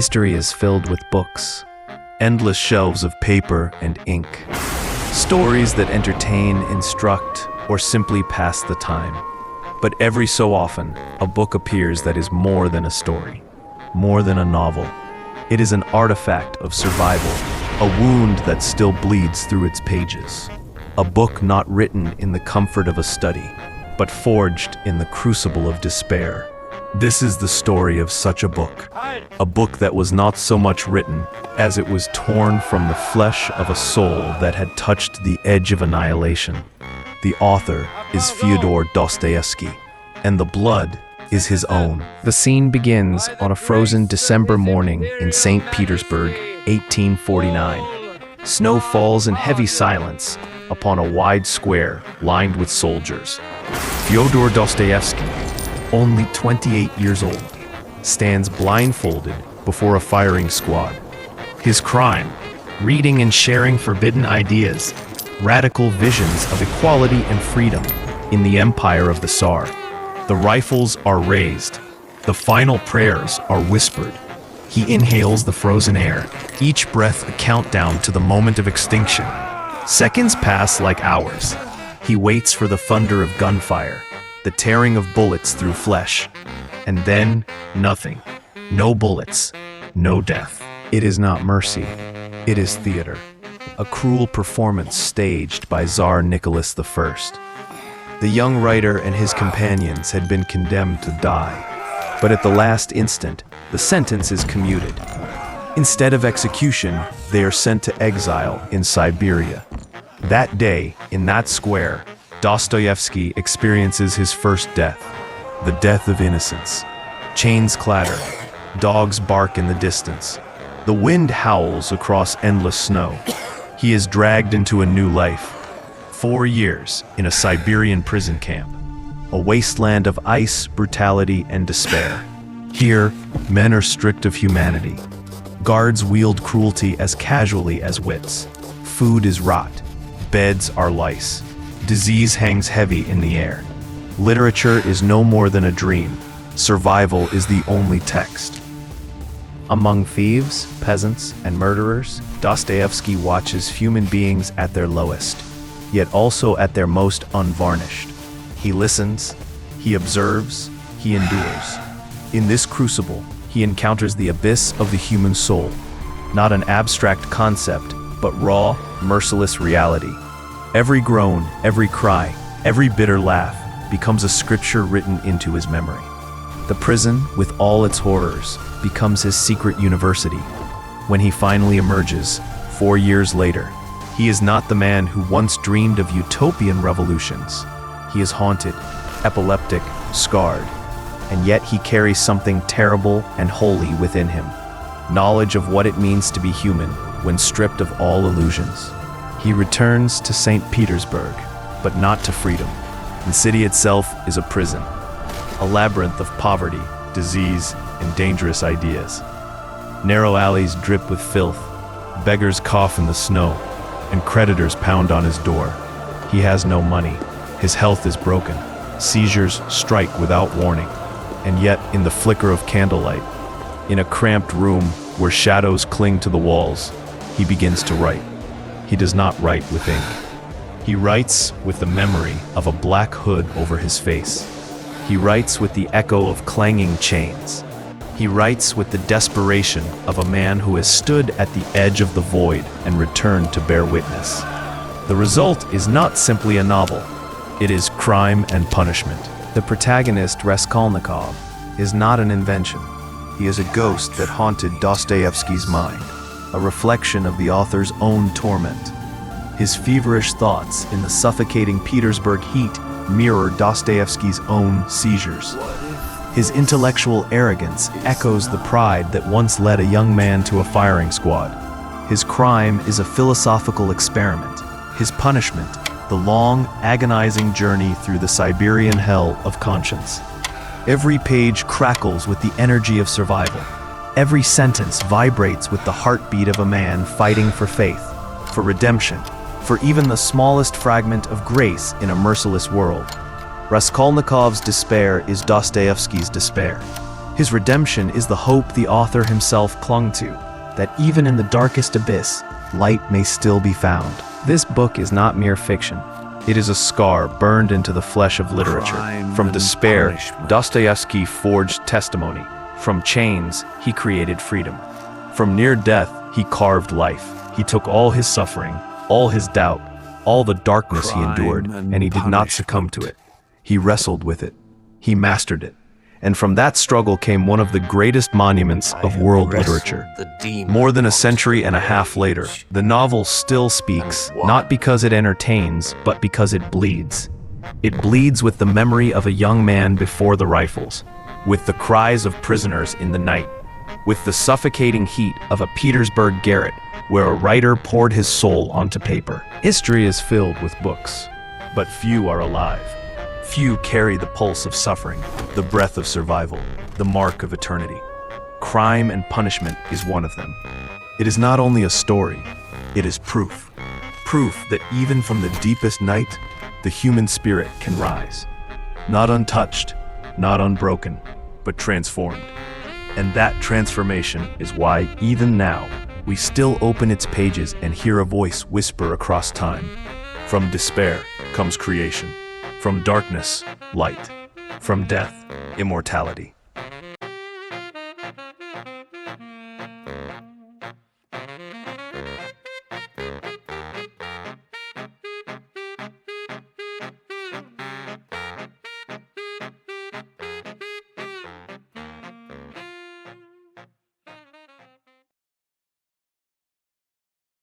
History is filled with books, endless shelves of paper and ink. Stories that entertain, instruct, or simply pass the time. But every so often, a book appears that is more than a story, more than a novel. It is an artifact of survival, a wound that still bleeds through its pages. A book not written in the comfort of a study, but forged in the crucible of despair. This is the story of such a book that was not so much written as it was torn from the flesh of a soul that had touched the edge of annihilation. The author is Fyodor Dostoevsky, and the blood is his own. The scene begins on a frozen December morning in St. Petersburg, 1849. Snow falls in heavy silence upon a wide square lined with soldiers. Fyodor Dostoevsky, only 28 years old, stands blindfolded before a firing squad. His crime: reading and sharing forbidden ideas, radical visions of equality and freedom in the empire of the Tsar. The rifles are raised. The final prayers are whispered. He inhales the frozen air, each breath a countdown to the moment of extinction. Seconds pass like hours. He waits for the thunder of gunfire, the tearing of bullets through flesh, and then nothing. No bullets, no death. It is not mercy. It is theater. A cruel performance staged by Tsar Nicholas I. The young writer and his companions had been condemned to die, but at the last instant, the sentence is commuted. Instead of execution, they are sent to exile in Siberia. That day, in that square, Dostoevsky experiences his first death, the death of innocence. Chains clatter, dogs bark in the distance. The wind howls across endless snow. He is dragged into a new life. 4 years in a Siberian prison camp, a wasteland of ice, brutality, and despair. Here, men are stripped of humanity. Guards wield cruelty as casually as wits. Food is rot. Beds are lice. Disease hangs heavy in the air. Literature is no more than a dream. Survival is the only text. Among thieves, peasants, and murderers, Dostoevsky watches human beings at their lowest, yet also at their most unvarnished. He listens, he observes, he endures. In this crucible, he encounters the abyss of the human soul, not an abstract concept, but raw, merciless reality. Every groan, every cry, every bitter laugh becomes a scripture written into his memory. The prison, with all its horrors, becomes his secret university. When he finally emerges, 4 years later, he is not the man who once dreamed of utopian revolutions. He is haunted, epileptic, scarred, and yet he carries something terrible and holy within him. Knowledge of what it means to be human when stripped of all illusions. He returns to St. Petersburg, but not to freedom. The city itself is a prison, a labyrinth of poverty, disease, and dangerous ideas. Narrow alleys drip with filth, beggars cough in the snow, and creditors pound on his door. He has no money, his health is broken, seizures strike without warning, and yet in the flicker of candlelight, in a cramped room where shadows cling to the walls, he begins to write. He does not write with ink. He writes with the memory of a black hood over his face. He writes with the echo of clanging chains. He writes with the desperation of a man who has stood at the edge of the void and returned to bear witness. The result is not simply a novel. It is crime and punishment. The protagonist, Raskolnikov, is not an invention. He is a ghost that haunted Dostoevsky's mind, a reflection of the author's own torment. His feverish thoughts in the suffocating Petersburg heat mirror Dostoevsky's own seizures. His intellectual arrogance echoes the pride that once led a young man to a firing squad. His crime is a philosophical experiment. His punishment, the long, agonizing journey through the Siberian hell of conscience. Every page crackles with the energy of survival. Every sentence vibrates with the heartbeat of a man fighting for faith, for redemption, for even the smallest fragment of grace in a merciless world. Raskolnikov's despair is Dostoevsky's despair. His redemption is the hope the author himself clung to, that even in the darkest abyss, light may still be found. This book is not mere fiction. It is a scar burned into the flesh of literature. From despair, Dostoevsky forged testimony. From chains, he created freedom. From near death, he carved life. He took all his suffering, all his doubt, all the darkness he endured, and he did not succumb to it. He wrestled with it. He mastered it. And from that struggle came one of the greatest monuments of world literature. More than a century and a half later, the novel still speaks, not because it entertains, but because it bleeds. It bleeds with the memory of a young man before the rifles, with the cries of prisoners in the night, with the suffocating heat of a Petersburg garret where a writer poured his soul onto paper. History is filled with books, but few are alive. Few carry the pulse of suffering, the breath of survival, the mark of eternity. Crime and Punishment is one of them. It is not only a story, it is proof. Proof that even from the deepest night, the human spirit can rise. Not untouched, not unbroken, but transformed. And that transformation is why, even now, we still open its pages and hear a voice whisper across time. From despair comes creation. From darkness, light. From death, immortality.